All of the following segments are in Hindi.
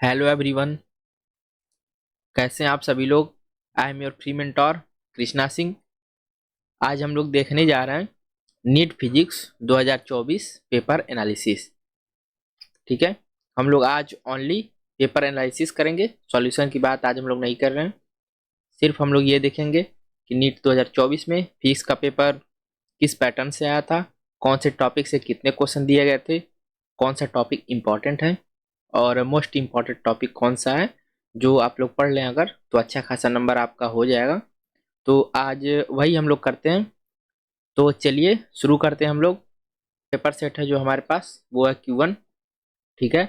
Hello everyone. कैसे हैं आप सभी लोग। I am your free mentor Krishna Singh. आज हम लोग देखने जा रहे हैं नीट फिजिक्स 2024 पेपर एनालिसिस। ठीक है, हम लोग आज ओनली पेपर एनालिसिस करेंगे। सॉल्यूशन की बात आज हम लोग नहीं कर रहे हैं। सिर्फ हम लोग ये देखेंगे कि नीट 2024 में फिजिक्स का पेपर किस पैटर्न से आया था, कौन से टॉपिक से कितने क्वेश्चन दिए गए थे, कौन सा टॉपिक इम्पॉर्टेंट है और मोस्ट इम्पॉर्टेंट टॉपिक कौन सा है। जो आप लोग पढ़ लें अगर तो अच्छा खासा नंबर आपका हो जाएगा। तो आज वही हम लोग करते हैं। तो चलिए शुरू करते हैं हम लोग। पेपर सेट है जो हमारे पास वो है Q1। ठीक है,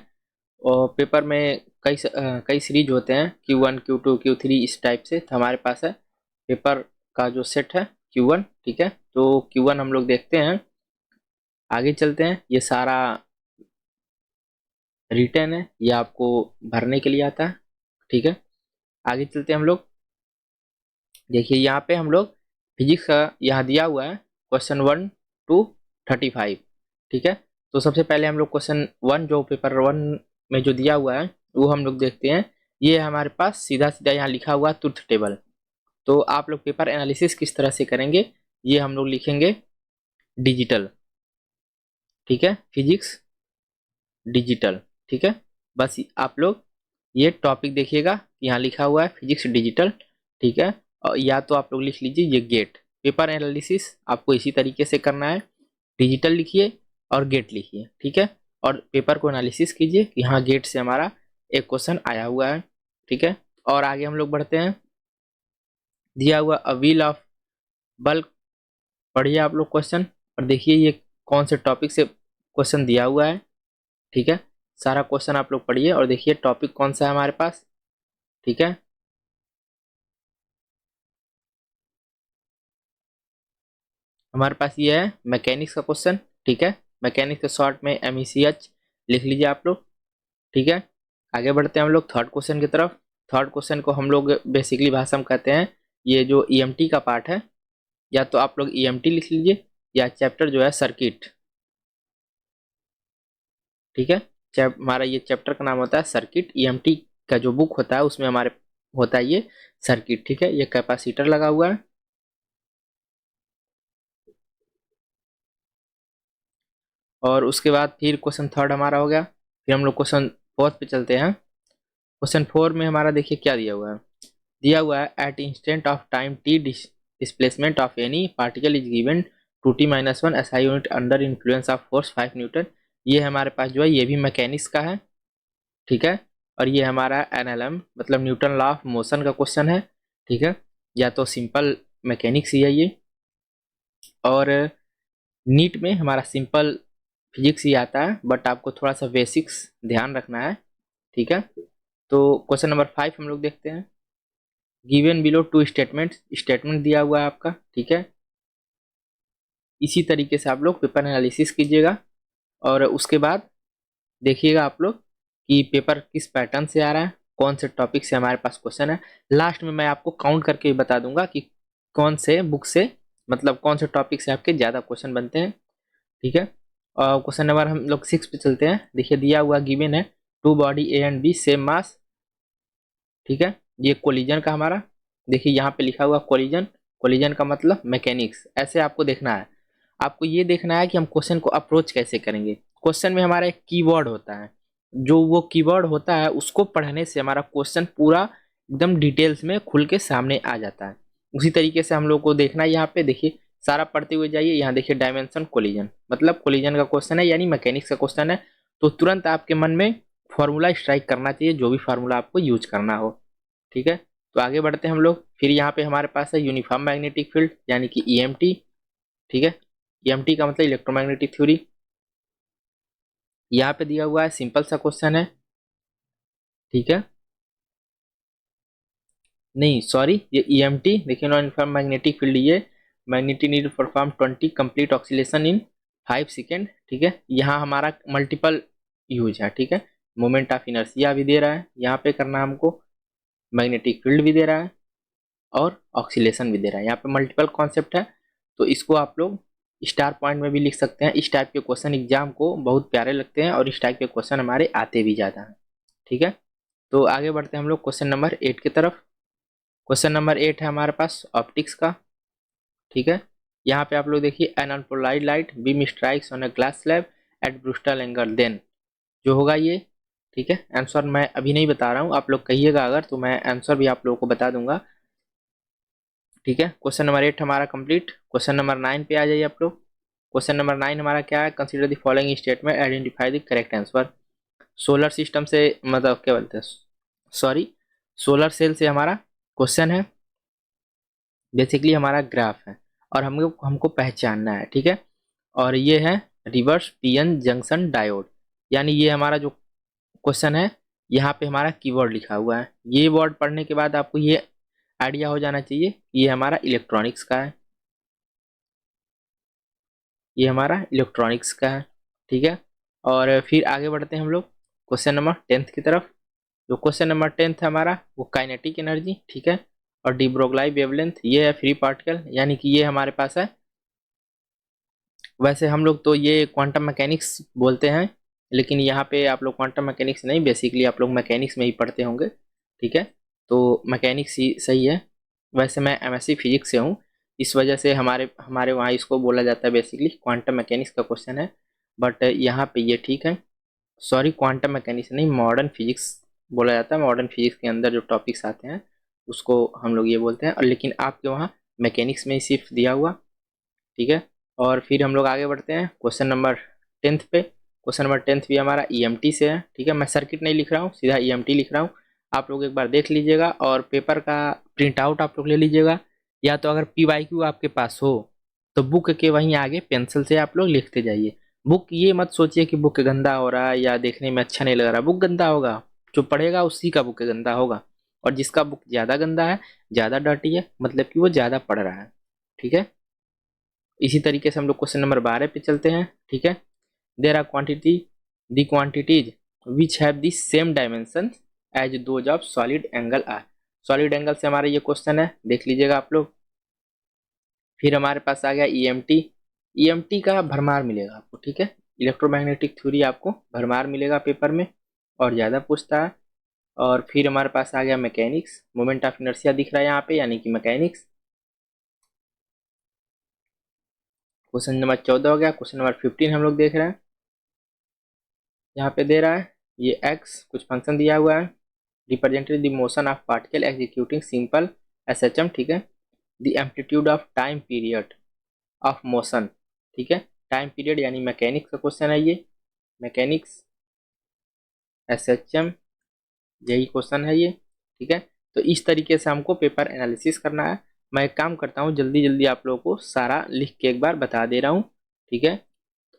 और पेपर में कई सीरीज होते हैं Q1 Q2 Q3 इस टाइप से। तो हमारे पास है पेपर का जो सेट है Q1। ठीक है, तो Q1 हम लोग देखते हैं। आगे चलते हैं। ये सारा रिटर्न है, ये आपको भरने के लिए आता है। ठीक है, आगे चलते हैं हम लोग। देखिए यहाँ पे हम लोग फिजिक्स का यहाँ दिया हुआ है क्वेश्चन 1 to 35। ठीक है, तो सबसे पहले हम लोग क्वेश्चन 1 जो पेपर 1 में जो दिया हुआ है वो हम लोग देखते हैं। ये हमारे पास सीधा सीधा यहाँ लिखा हुआ है ट्रुथ टेबल। तो आप लोग पेपर एनालिसिस किस तरह से करेंगे, ये हम लोग लिखेंगे डिजिटल। ठीक है, फिजिक्स डिजिटल। ठीक है, बस आप लोग ये टॉपिक देखिएगा, यहाँ लिखा हुआ है फिजिक्स डिजिटल। ठीक है, और या तो आप लोग लिख लीजिए ये गेट। पेपर एनालिसिस आपको इसी तरीके से करना है। डिजिटल लिखिए और गेट लिखिए। ठीक है, और पेपर को एनालिसिस कीजिए कि हाँ गेट से हमारा एक क्वेश्चन आया हुआ है। ठीक है, और आगे हम लोग बढ़ते हैं। दिया हुआ अ व्हील ऑफ बल्क, पढ़िए आप लोग क्वेश्चन और देखिए ये कौन से टॉपिक से क्वेश्चन दिया हुआ है। ठीक है, सारा क्वेश्चन आप लोग पढ़िए और देखिए टॉपिक कौन सा है हमारे पास। ठीक है, हमारे पास ये है मैकेनिक्स का क्वेश्चन। ठीक है, मैकेनिक्स के शॉर्ट में MECH लिख लीजिए आप लोग। ठीक है, आगे बढ़ते हैं हम लोग थर्ड क्वेश्चन की तरफ। थर्ड क्वेश्चन को हम लोग बेसिकली भाषा में कहते हैं ये जो EMT का पार्ट है, या तो आप लोग EMT लिख लीजिए या चैप्टर जो है सर्किट। ठीक है, हमारा ये चैप्टर का नाम होता है सर्किट। EMT का जो बुक होता है उसमें हमारे होता है ये सर्किट। ठीक है, ये कैपेसिटर लगा हुआ है। और उसके बाद फिर क्वेश्चन थर्ड हमारा हो गया। फिर हम लोग क्वेश्चन फोर्थ पे चलते हैं। क्वेश्चन फोर में हमारा देखिए क्या दिया हुआ है। दिया हुआ है at instant of time t displacement of any particle is given to T-1 SI unit under influence of force 5 newton. ये हमारे पास जो है ये भी मैकेनिक्स का है। ठीक है, और ये हमारा NLM मतलब न्यूटन लॉ ऑफ मोशन का क्वेश्चन है। ठीक है, या तो सिंपल मैकेनिक्स ही है ये। और नीट में हमारा सिंपल फिजिक्स ही आता है, बट आपको थोड़ा सा बेसिक्स ध्यान रखना है। ठीक है, तो क्वेश्चन नंबर 5 हम लोग देखते हैं। Given below two statement, statement दिया हुआ है आपका। ठीक है, इसी तरीके से आप लोग पेपर एनालिसिस कीजिएगा और उसके बाद देखिएगा आप लोग कि पेपर किस पैटर्न से आ रहा है, कौन से टॉपिक से हमारे पास क्वेश्चन है। लास्ट में मैं आपको काउंट करके भी बता दूंगा कि कौन से बुक से मतलब कौन से टॉपिक से आपके ज़्यादा क्वेश्चन बनते हैं। ठीक है, और क्वेश्चन नंबर हम लोग 6 पे चलते हैं। देखिए दिया हुआ गिवन है two body A and B same mass. ठीक है, ये कोलिजन का हमारा देखिए यहाँ पे लिखा हुआ कोलिजन। कोलिजन का मतलब मैकेनिक्स। ऐसे आपको देखना है। आपको ये देखना है कि हम क्वेश्चन को अप्रोच कैसे करेंगे। क्वेश्चन में हमारा एक कीवर्ड होता है, जो वो कीवर्ड होता है उसको पढ़ने से हमारा क्वेश्चन पूरा एकदम डिटेल्स में खुल के सामने आ जाता है। उसी तरीके से हम लोग को देखना है। यहाँ पे देखिए सारा पढ़ते हुए जाइए। यहाँ देखिए डायमेंशन कोलिजन मतलब कोलिजन का क्वेश्चन है, यानी मैकेनिक्स का क्वेश्चन है। तो तुरंत आपके मन में फॉर्मूला स्ट्राइक करना चाहिए, जो भी फार्मूला आपको यूज करना हो। ठीक है, तो आगे बढ़ते हैं हम लोग। फिर यहाँ पे हमारे पास है यूनिफॉर्म मैग्नेटिक फील्ड यानी कि EMT। ठीक है, EMT का मतलब इलेक्ट्रोमैग्नेटिक थ्योरी। यहाँ पे दिया हुआ है सिंपल सा क्वेश्चन है। ठीक है, नहीं सॉरी, ये EMT देखिए नॉन यूनिफॉर्म मैग्नेटिक फील्ड। ये magnetic need to perform 20 complete oscillation in 5 second. ठीक है, यहाँ हमारा मल्टीपल यूज है। ठीक है, मोमेंट ऑफ इनर्शिया भी दे रहा है यहाँ पे करना हमको, मैग्नेटिक फील्ड भी दे रहा है और ऑक्सीलेशन भी दे रहा है। यहाँ पे मल्टीपल कॉन्सेप्ट है। तो इसको आप लोग स्टार पॉइंट में भी लिख सकते हैं। इस टाइप के क्वेश्चन एग्जाम को बहुत प्यारे लगते हैं और इस टाइप के क्वेश्चन हमारे आते भी ज़्यादा हैं। ठीक है, तो आगे बढ़ते हैं हम लोग क्वेश्चन नंबर 8 की तरफ। क्वेश्चन नंबर 8 है हमारे पास ऑप्टिक्स का। ठीक है, यहाँ पे आप लोग देखिए, an unpolarized light beam strikes on a glass slab at Brewster angle, then जो होगा ये। ठीक है, आंसर मैं अभी नहीं बता रहा हूँ, आप लोग कहिएगा अगर तो मैं आंसर भी आप लोगों को बता दूंगा। ठीक है, क्वेश्चन नंबर 8 हमारा कंप्लीट। क्वेश्चन नंबर 9 पे आ जाइए आप लोग। क्वेश्चन नंबर 9 हमारा क्या है, consider the following statement, identify the correct answer. Solar system से मतलब क्या बोलते हैं, सॉरी, सोलर सेल से हमारा क्वेश्चन है, बेसिकली हमारा ग्राफ है और हमको हमको पहचानना है। ठीक है, और ये है रिवर्स पीएन जंक्शन डायोड, यानी ये हमारा जो क्वेश्चन है, यहाँ पे हमारा कीवर्ड लिखा हुआ है। ये वर्ड पढ़ने के बाद आपको ये आइडिया हो जाना चाहिए, ये हमारा इलेक्ट्रॉनिक्स का है, ये हमारा इलेक्ट्रॉनिक्स का है। ठीक है, और फिर आगे बढ़ते हैं हम लोग क्वेश्चन नंबर 10 की तरफ। जो क्वेश्चन नंबर 10 है हमारा वो काइनेटिक एनर्जी। ठीक है, और डी ब्रोगली वेवलेंथ ये है फ्री पार्टिकल, यानी कि ये हमारे पास है। वैसे हम लोग तो ये क्वांटम मैकेनिक्स बोलते हैं, लेकिन यहाँ पे आप लोग क्वांटम मैकेनिक्स नहीं, बेसिकली आप लोग मैकेनिक्स में ही पढ़ते होंगे। ठीक है, तो मैकेनिक्स ही सही है। वैसे मैं एमएससी फिजिक्स से हूँ, इस वजह से हमारे हमारे वहाँ इसको बोला जाता है बेसिकली क्वांटम मैकेनिक्स का क्वेश्चन है, बट यहाँ पे ये ठीक है। सॉरी, क्वांटम मैकेनिक्स नहीं, मॉडर्न फिजिक्स बोला जाता है। मॉडर्न फिजिक्स के अंदर जो टॉपिक्स आते हैं उसको हम लोग ये बोलते हैं, और लेकिन आपके वहाँ मैकेनिक्स में ही सिर्फ दिया हुआ। ठीक है, और फिर हम लोग आगे बढ़ते हैं क्वेश्चन नंबर 10 पे। क्वेश्चन नंबर 10 भी हमारा ईएमटी से है। ठीक है, मैं सर्किट नहीं लिख रहा हूँ, सीधा ईएमटी लिख रहा हूँ। आप लोग एक बार देख लीजिएगा और पेपर का प्रिंट आउट आप लोग ले लीजिएगा, या तो अगर पीवाईक्यू आपके पास हो तो बुक के वहीं आगे पेंसिल से आप लोग लिखते जाइए। बुक ये मत सोचिए कि बुक गंदा हो रहा है या देखने में अच्छा नहीं लग रहा, बुक गंदा होगा, जो पढ़ेगा उसी का बुक गंदा होगा। और जिसका बुक ज़्यादा गंदा है, ज़्यादा डर्टी है, मतलब कि वो ज़्यादा पढ़ रहा है। ठीक है, इसी तरीके से हम लोग क्वेश्चन नंबर 12 पे चलते हैं। ठीक है, there are quantities which have the same dimension as those of solid angle are. Solid angle से हमारा ये क्वेश्चन है, देख लीजिएगा आप लोग। फिर हमारे पास आ गया ईएमटी। ईएमटी का भरमार मिलेगा आपको। ठीक है, इलेक्ट्रोमैग्नेटिक थ्योरी आपको भरमार मिलेगा पेपर में और ज़्यादा पूछता है। और फिर हमारे पास आ गया मैकेनिक्स, मोमेंट ऑफ इनर्शिया दिख रहा है यहाँ पे, यानी कि मैकेनिक्स। क्वेश्चन नंबर 14 हो गया। क्वेश्चन नंबर 15 हम लोग देख रहे हैं, यहाँ पे दे रहा है ये एक्स कुछ फंक्शन दिया हुआ है, represented the motion of particle executing simple SHM. ठीक है, the amplitude of time period of motion. ठीक है, टाइम पीरियड यानी मैकेनिक्स का क्वेश्चन है ये, मैकेनिक्स एसएचएम यही क्वेश्चन है ये। ठीक है, तो इस तरीके से हमको पेपर एनालिसिस करना है। मैं एक काम करता हूँ, जल्दी जल्दी आप लोगों को सारा लिख के एक बार बता दे रहा हूँ। ठीक है,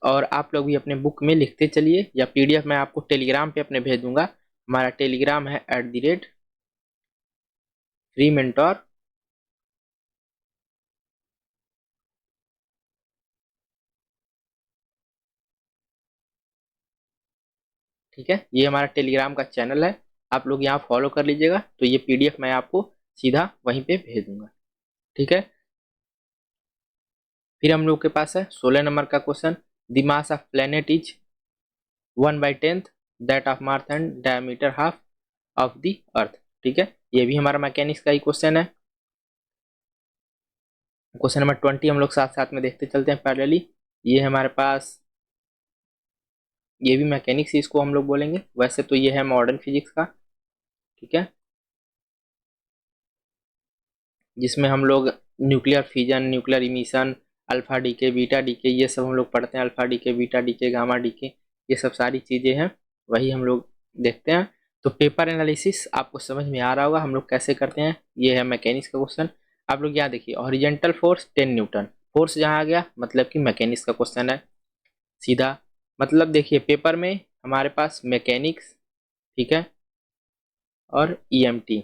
और आप लोग भी अपने बुक में लिखते चलिए, या पीडीएफ मैं आपको टेलीग्राम पे अपने भेज दूंगा। हमारा टेलीग्राम है @फ्री मेंटोर। ठीक है, ये हमारा टेलीग्राम का चैनल है, आप लोग यहाँ फॉलो कर लीजिएगा, तो ये पीडीएफ मैं आपको सीधा वहीं पे भेज दूंगा। ठीक है, फिर हम लोग के पास है 16 नंबर का question, the mass of planet is 1/10 that of math and diameter half of the earth. ठीक है, ये भी हमारा मैकेनिक्स का ही क्वेश्चन है। क्वेश्चन नंबर 20 हम लोग साथ साथ में देखते चलते हैं पैरेलली। ये हमारे पास, ये भी मैकेनिक्स इसको हम लोग बोलेंगे, वैसे तो ये है मॉडर्न फिजिक्स का। ठीक है, जिसमें हम लोग nuclear fission, nuclear emission, alpha decay, beta decay, ये सब हम लोग पढ़ते हैं। Alpha decay, beta decay, gamma decay, ये सब सारी चीज़ें हैं, वही हम लोग देखते हैं। तो पेपर एनालिसिस आपको समझ में आ रहा होगा हम लोग कैसे करते हैं। ये है मैकेनिक्स का क्वेश्चन। आप लोग यहाँ देखिए, हॉरिजेंटल फोर्स 10 न्यूटन, फोर्स जहाँ आ गया मतलब कि मैकेनिक्स का क्वेश्चन है सीधा। मतलब देखिए पेपर में हमारे पास मैकेनिक्स, ठीक है, और ईएमटी,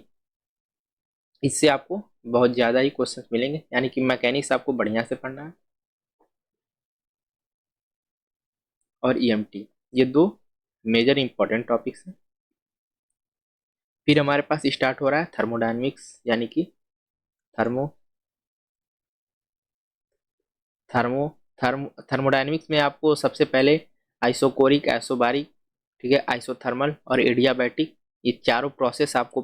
इससे आपको बहुत ज़्यादा ही क्वेश्चंस मिलेंगे, यानी कि मैकेनिक्स आपको बढ़िया से पढ़ना है और ईएमटी, ये दो मेजर इंपॉर्टेंट टॉपिक्स हैं। फिर हमारे पास स्टार्ट हो रहा है थर्मोडायनेमिक्स, यानी कि थर्मो थर्मो थर्मोडायनेमिक्स में आपको सबसे पहले आइसोकोरिक, आइसोबारिक, ठीक है, आइसोथर्मल और एडियाबैटिक, ये चारों प्रोसेस आपको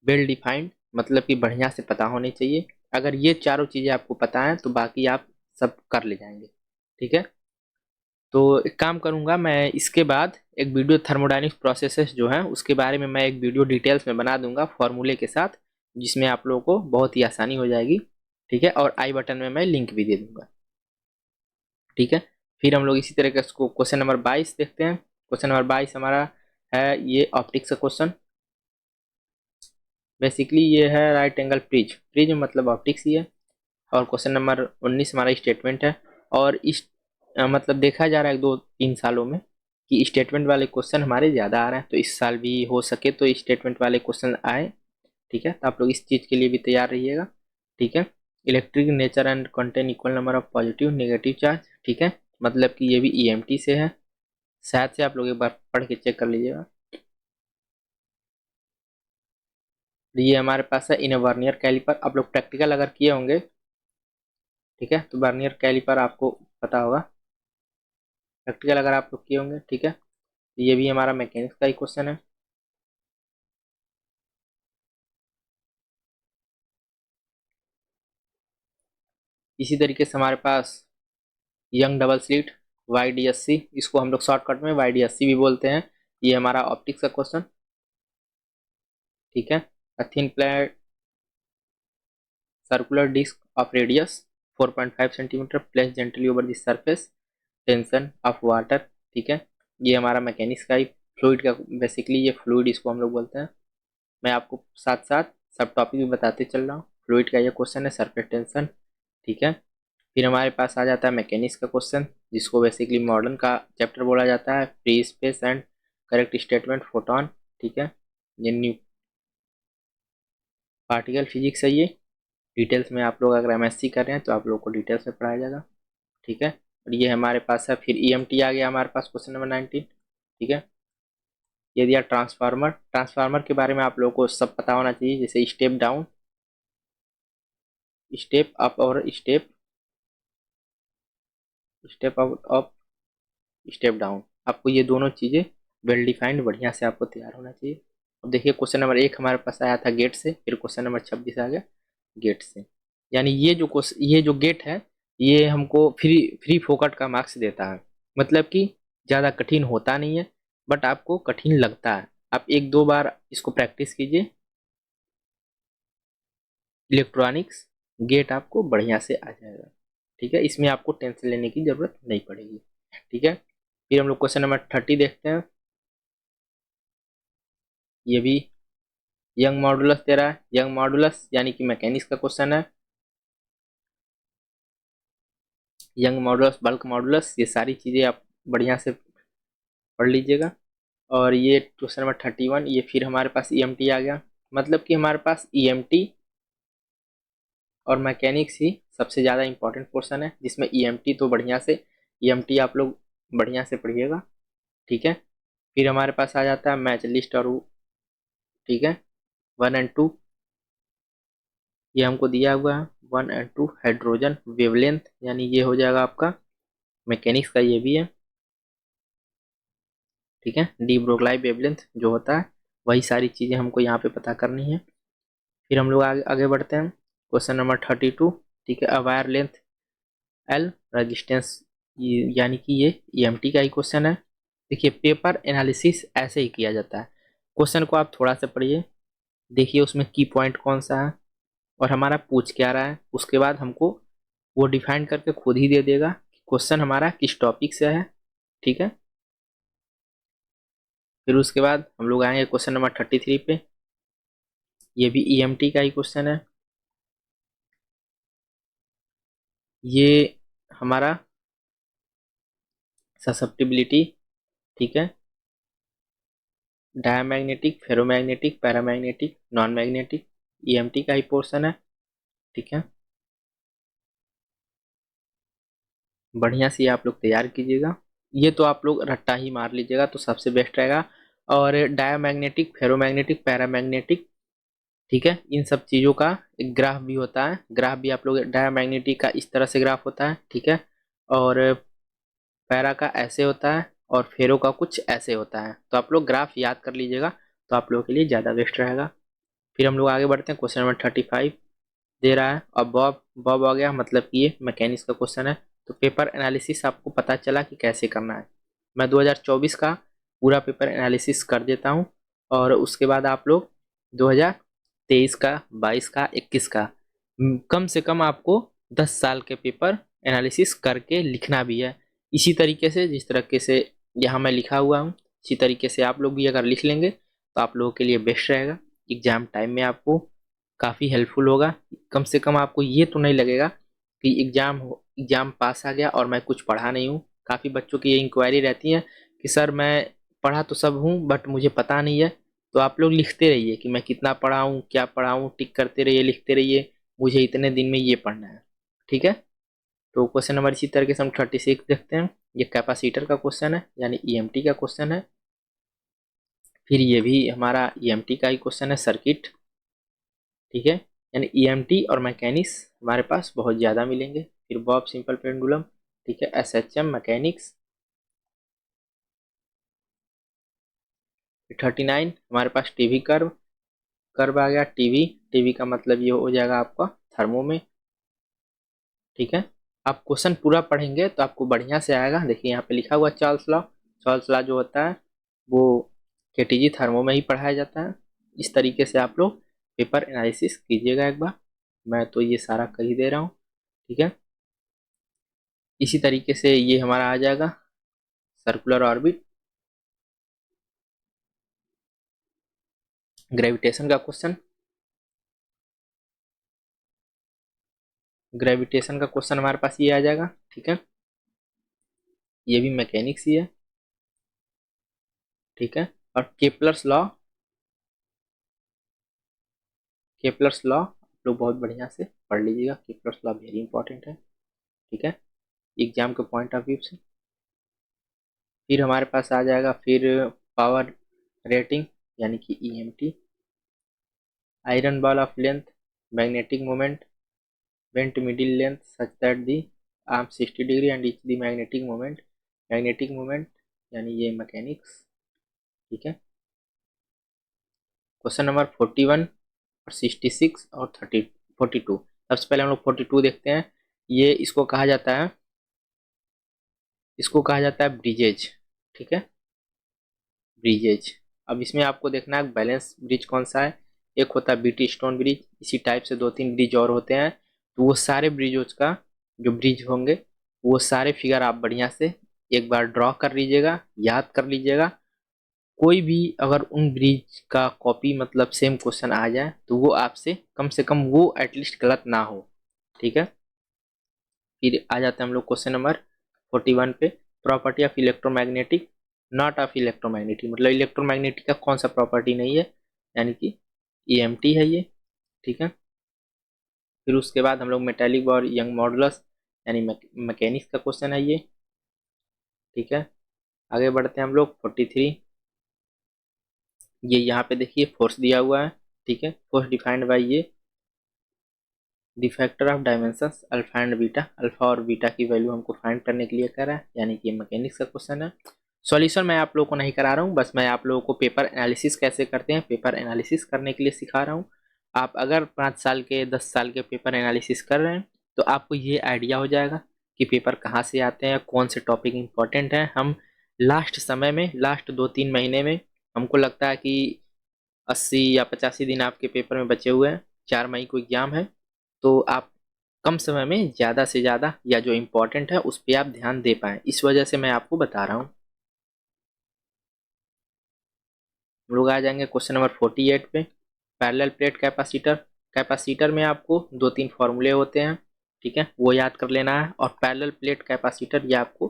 वेल डिफाइंड मतलब कि बढ़िया से पता होनी चाहिए। अगर ये चारों चीज़ें आपको पता हैं तो बाकी आप सब कर ले जाएंगे। ठीक है, तो एक काम करूंगा मैं, इसके बाद एक वीडियो थर्मोडायनेमिक्स प्रोसेसेस जो हैं उसके बारे में मैं एक वीडियो डिटेल्स में बना दूंगा फॉर्मूले के साथ, जिसमें आप लोगों को बहुत ही आसानी हो जाएगी। ठीक है, और आई बटन में मैं लिंक भी दे दूंगा। ठीक है, फिर हम लोग इसी तरह का क्वेश्चन नंबर 22 देखते हैं। क्वेश्चन नंबर 22 हमारा है ये ऑप्टिक्स का क्वेश्चन। बेसिकली ये है राइट एंगल प्रिज्म, प्रिज्म मतलब ऑप्टिक्स ही है। और क्वेश्चन नंबर 19 हमारा स्टेटमेंट है। और इस मतलब देखा जा रहा है 2-3 सालों में कि स्टेटमेंट वाले क्वेश्चन हमारे ज़्यादा आ रहे हैं, तो इस साल भी हो सके तो स्टेटमेंट वाले क्वेश्चन आए। ठीक है, तो आप लोग इस चीज़ के लिए भी तैयार रहिएगा। ठीक है, electric nature and contain equal number of positive negative charge. ठीक है, मतलब कि ये भी ईएमटी से है, शायद से आप लोग एक बार पढ़ के चेक कर लीजिएगा। ये हमारे पास है इन वर्नियर कैलिपर, आप लोग प्रैक्टिकल अगर किए होंगे, ठीक है, तो वर्नियर कैलिपर आपको पता होगा, प्रैक्टिकल अगर आप लोग किए होंगे। ठीक है, ये भी हमारा मैकेनिक्स का ही क्वेश्चन है। इसी तरीके से हमारे पास यंग डबल स्लिट YDSC, इसको हम लोग शॉर्टकट में YDSC भी बोलते हैं, ये हमारा ऑप्टिक्स का क्वेश्चन। ठीक है, a thin plate circular disc of radius 4.5 centimetre place gently over the surface tension of water. ठीक है, ये हमारा मैकेनिक्स का ही फ्लूइड का, बेसिकली ये फ्लूइड इसको हम लोग बोलते हैं। मैं आपको साथ साथ सब टॉपिक भी बताते चल रहा हूँ। फ्लूइड का ये क्वेश्चन है, सरफेस टेंशन। ठीक है, फिर हमारे पास आ जाता है मैकेनिक्स का क्वेश्चन, जिसको बेसिकली मॉडर्न का चैप्टर बोला जाता है, free space and correct statement photon. ठीक है, ये न्यू पार्टिकल फिजिक्स है ये, डिटेल्स में आप लोग अगर एमएससी कर रहे हैं तो आप लोग को डिटेल्स में पढ़ाया जाएगा। ठीक है, और ये हमारे पास है, फिर ईएमटी आ गया हमारे पास क्वेश्चन नंबर 19। ठीक है, ये दिया ट्रांसफार्मर, ट्रांसफार्मर के बारे में आप लोगों को सब पता होना चाहिए, जैसे स्टेप डाउन, स्टेप अप और step step up up step down. आपको ये दोनों चीज़ें वेल डिफाइंड बढ़िया से आपको तैयार होना चाहिए। अब देखिए क्वेश्चन नंबर 1 हमारे पास आया था गेट से, फिर क्वेश्चन नंबर 26 आ गया गेट से। यानी ये जो गेट है, ये हमको फ्री फ्री फोकट का मार्क्स देता है, मतलब कि ज़्यादा कठिन होता नहीं है, बट आपको कठिन लगता है। आप 1-2 बार इसको प्रैक्टिस कीजिए, इलेक्ट्रॉनिक्स गेट आपको बढ़िया से आ जाएगा। ठीक है, इसमें आपको टेंशन लेने की ज़रूरत नहीं पड़ेगी। ठीक है, फिर हम लोग क्वेश्चन नंबर 30 देखते हैं। ये भी यंग मॉडुलस दे रहा है, यंग मॉडुलस यानी कि मैकेनिक्स का क्वेश्चन है। यंग मॉडुलस, बल्क मॉडुलस, ये सारी चीज़ें आप बढ़िया से पढ़ लीजिएगा। और ये क्वेश्चन नंबर 31, ये फिर हमारे पास ईएमटी आ गया, मतलब कि हमारे पास ईएमटी और मैकेनिक्स ही सबसे ज़्यादा इंपॉर्टेंट पोर्शन है, जिसमें ईएमटी तो बढ़िया से, ईएमटी आप लोग बढ़िया से पढ़िएगा। ठीक है, फिर हमारे पास आ जाता है मैच लिस्ट और ठीक है 1 और 2, ये हमको दिया हुआ है 1 और 2 हाइड्रोजन वेवलेंथ, यानी ये हो जाएगा आपका मैकेनिक्स का, ये भी है। ठीक है, डी ब्रोगली वेवलेंथ जो होता है, वही सारी चीज़ें हमको यहाँ पे पता करनी है। फिर हम लोग आगे बढ़ते हैं, क्वेश्चन नंबर 32। ठीक है, a wire length L resistance, यानी कि ये ईएमटी का ही क्वेश्चन है। देखिए पेपर एनालिसिस ऐसे ही किया जाता है, क्वेश्चन को आप थोड़ा सा पढ़िए, देखिए उसमें की पॉइंट कौन सा है और हमारा पूछ क्या रहा है, उसके बाद हमको वो डिफाइन करके खुद ही दे देगा कि क्वेश्चन हमारा किस टॉपिक से है। ठीक है, फिर उसके बाद हम लोग आएंगे क्वेश्चन नंबर 33 पे, ये भी ईएमटी का ही क्वेश्चन है। ये हमारा ससेप्टिबिलिटी, ठीक है, diamagnetic, ferromagnetic, paramagnetic, non magnetic, EMT का ही पोर्शन है। ठीक है, बढ़िया से आप लोग तैयार कीजिएगा, ये तो आप लोग रट्टा ही मार लीजिएगा तो सबसे बेस्ट रहेगा। और डायमैग्नेटिक, फेरोमैग्नेटिक, पैरामैग्नेटिक, ठीक है, इन सब चीज़ों का एक ग्राफ भी होता है, ग्राफ भी आप लोग, डायमैग्नेटिक का इस तरह से ग्राफ होता है। ठीक है, और पैरा का ऐसे होता है और फेरो का कुछ ऐसे होता है, तो आप लोग ग्राफ याद कर लीजिएगा तो आप लोगों के लिए ज़्यादा बेस्ट रहेगा। फिर हम लोग आगे बढ़ते हैं। क्वेश्चन नंबर 35 दे रहा है। अब बॉब बॉब आ गया, मतलब कि ये मैकेनिक्स का क्वेश्चन है। तो पेपर एनालिसिस आपको पता चला कि कैसे करना है। मैं 2024 का पूरा पेपर एनालिसिस कर देता हूँ, और उसके बाद आप लोग 2023 का, 22 का, 21 का कम से कम आपको 10 साल के पेपर एनालिसिस करके लिखना भी है। इसी तरीके से, जिस तरीके से यहाँ मैं लिखा हुआ हूँ, इसी तरीके से आप लोग भी अगर लिख लेंगे तो आप लोगों के लिए बेस्ट रहेगा। एग्जाम टाइम में आपको काफ़ी हेल्पफुल होगा। कम से कम आपको ये तो नहीं लगेगा कि एग्जाम पास आ गया और मैं कुछ पढ़ा नहीं हूँ। काफ़ी बच्चों की ये इंक्वायरी रहती है कि सर मैं पढ़ा तो सब हूँ बट मुझे पता नहीं है। तो आप लोग लिखते रहिए कि मैं कितना पढ़ा हूँ, क्या पढ़ा हूँ, टिक करते रहिए, लिखते रहिए मुझे इतने दिन में ये पढ़ना है। ठीक है। तो क्वेश्चन नंबर इसी तरीके से हम 36 देखते हैं। ये कैपेसिटर का क्वेश्चन है, यानी ईएमटी का क्वेश्चन है। फिर ये भी हमारा ईएमटी का ही क्वेश्चन है, सर्किट। ठीक है। यानी ईएमटी और मैकेनिक्स हमारे पास बहुत ज़्यादा मिलेंगे। फिर बॉब सिंपल पेंडुलम, ठीक है, एसएचएम मैकेनिक्स। 39 हमारे पास टीवी कर्व, कर्व आ गया। टीवी, टीवी का मतलब ये हो जाएगा आपका थर्मो में। ठीक है। आप क्वेश्चन पूरा पढ़ेंगे तो आपको बढ़िया से आएगा। देखिए यहाँ पे लिखा हुआ चार्ल्स लॉ। चार्ल्स लॉ जो होता है वो केटीजी थर्मो में ही पढ़ाया जाता है। इस तरीके से आप लोग पेपर एनालिसिस कीजिएगा एक बार। मैं तो ये सारा कर ही दे रहा हूँ। ठीक है। इसी तरीके से ये हमारा आ जाएगा सर्कुलर ऑर्बिट, ग्रेविटेशन का क्वेश्चन। ग्रेविटेशन का क्वेश्चन हमारे पास ये आ जाएगा। ठीक है। ये भी मैकेनिक्स ही है। ठीक है। और केपलर्स लॉ, केपलर्स लॉ आप लोग बहुत बढ़िया से पढ़ लीजिएगा। केपलर्स लॉ वेरी इंपॉर्टेंट है। ठीक है, एग्जाम के पॉइंट ऑफ व्यू से। फिर हमारे पास आ जाएगा फिर पावर रेटिंग, यानी कि EMT. Iron ball of length, magnetic moment, bent middle length such that the arm 60 degree and each the magnetic moment, magnetic moment यानी ये मैकेनिक्स। ठीक है। क्वेश्चन नंबर 41 और 66 और 42। सबसे पहले हम लोग 42 देखते हैं। ये इसको कहा जाता है ब्रिजेज। ठीक है, ब्रिजेज। अब इसमें आपको देखना है बैलेंस ब्रिज कौन सा है। एक होता है बीटी स्टोन ब्रिज, इसी टाइप से 2-3 ब्रिज और होते हैं। तो वो सारे ब्रिजों का जो ब्रिज होंगे वो सारे फिगर आप बढ़िया से एक बार ड्रॉ कर लीजिएगा, याद कर लीजिएगा। कोई भी अगर उन ब्रिज का कॉपी मतलब सेम क्वेश्चन आ जाए तो वो आपसे कम से कम वो एटलीस्ट गलत ना हो। ठीक है। फिर आ जाते हैं हम लोग क्वेश्चन नंबर 41 पे। Property of electromagnetic, not of electromagnetic, मतलब इलेक्ट्रोमैग्नेटिक का कौन सा प्रॉपर्टी नहीं है, यानी कि ईएमटी है ये। ठीक है। फिर उसके बाद हम लोग मेटेलिक और यंग मॉडुलस, यानी मैकेनिक्स का क्वेश्चन है ये। ठीक है। आगे बढ़ते हैं हम लोग 43। ये यहाँ पे देखिए फोर्स दिया हुआ है। ठीक है, फोर्स डिफाइंड बाय ये the factor of dimensions alpha and beta. Alpha और बीटा की वैल्यू हमको फाइंड करने के लिए कह रहा है, यानी कि ये मैकेनिक्स का क्वेश्चन है। सॉल्यूशन मैं आप लोगों को नहीं करा रहा हूँ, बस मैं आप लोगों को पेपर एनालिसिस कैसे करते हैं पेपर एनालिसिस करने के लिए सिखा रहा हूँ। आप अगर 5 साल के 10 साल के पेपर एनालिसिस कर रहे हैं तो आपको ये आइडिया हो जाएगा कि पेपर कहाँ से आते हैं, कौन से टॉपिक इंपॉर्टेंट हैं। हम लास्ट समय में, लास्ट 2-3 महीने में, हमको लगता है कि 80 या 85 दिन आपके पेपर में बचे हुए हैं। 4 मई को एग्जाम है। तो आप कम समय में ज़्यादा से ज़्यादा या जो इम्पोर्टेंट है उस पर आप ध्यान दे पाएँ, इस वजह से मैं आपको बता रहा हूँ। हम लोग आ जाएंगे क्वेश्चन नंबर 48 पे। Parallel plate capacitor. कैपेसिटर में आपको 2-3 फॉर्मूले होते हैं। ठीक है, वो याद कर लेना है। और पैरेलल प्लेट कैपेसिटर ये आपको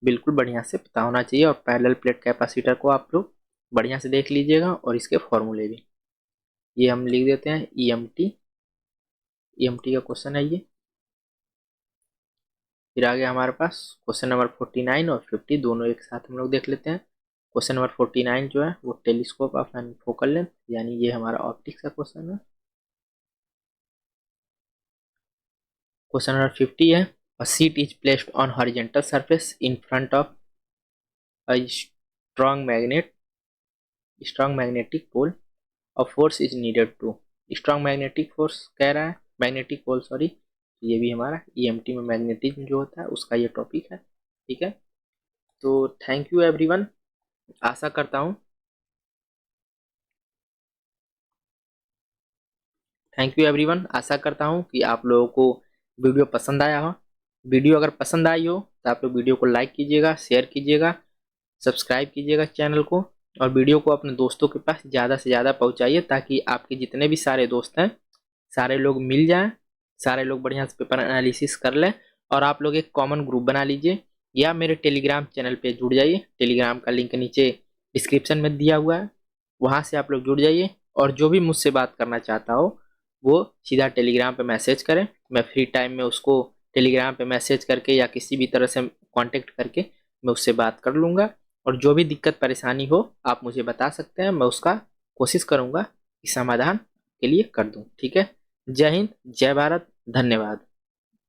बिल्कुल बढ़िया से पता होना चाहिए। और पैरेलल प्लेट कैपेसिटर को आप लोग बढ़िया से देख लीजिएगा और इसके फॉर्मूले भी। ये हम लिख देते हैं ईएमटी, ईएमटी का क्वेश्चन है ये। फिर आ गया हमारे पास क्वेश्चन नंबर 49 और 50 दोनों एक साथ हम लोग देख लेते हैं। क्वेश्चन नंबर 49 जो है वो telescope of an focal length, यानी ये हमारा ऑप्टिक्स का क्वेश्चन है। क्वेश्चन नंबर 50 है, a seat is placed on horizontal surface in front of a strong magnet strong magnetic pole और force is needed to, strong magnetic force कह रहा है, मैग्नेटिक पोल सॉरी, ये भी हमारा ईएमटी में मैग्नेटिज्म जो होता है उसका ये टॉपिक है। ठीक है, तो थैंक यू एवरीवन, आशा करता हूँ आशा करता हूँ कि आप लोगों को वीडियो पसंद आया हो। वीडियो अगर पसंद आई हो तो आप लोग वीडियो को लाइक कीजिएगा, शेयर कीजिएगा, सब्सक्राइब कीजिएगा चैनल को, और वीडियो को अपने दोस्तों के पास ज़्यादा से ज़्यादा पहुँचाइए ताकि आपके जितने भी सारे दोस्त हैं सारे लोग मिल जाएं, सारे लोग बढ़िया से पेपर एनालिसिस कर लें, और आप लोग एक कॉमन ग्रुप बना लीजिए या मेरे टेलीग्राम चैनल पे जुड़ जाइए। टेलीग्राम का लिंक नीचे डिस्क्रिप्शन में दिया हुआ है, वहाँ से आप लोग जुड़ जाइए, और जो भी मुझसे बात करना चाहता हो वो सीधा टेलीग्राम पे मैसेज करें, मैं फ्री टाइम में उसको टेलीग्राम पे मैसेज करके या किसी भी तरह से कांटेक्ट करके मैं उससे बात कर लूँगा, और जो भी दिक्कत परेशानी हो आप मुझे बता सकते हैं, मैं उसका कोशिश करूँगा कि समाधान के लिए कर दूँ। ठीक है, जय हिंद, जय भारत, धन्यवाद।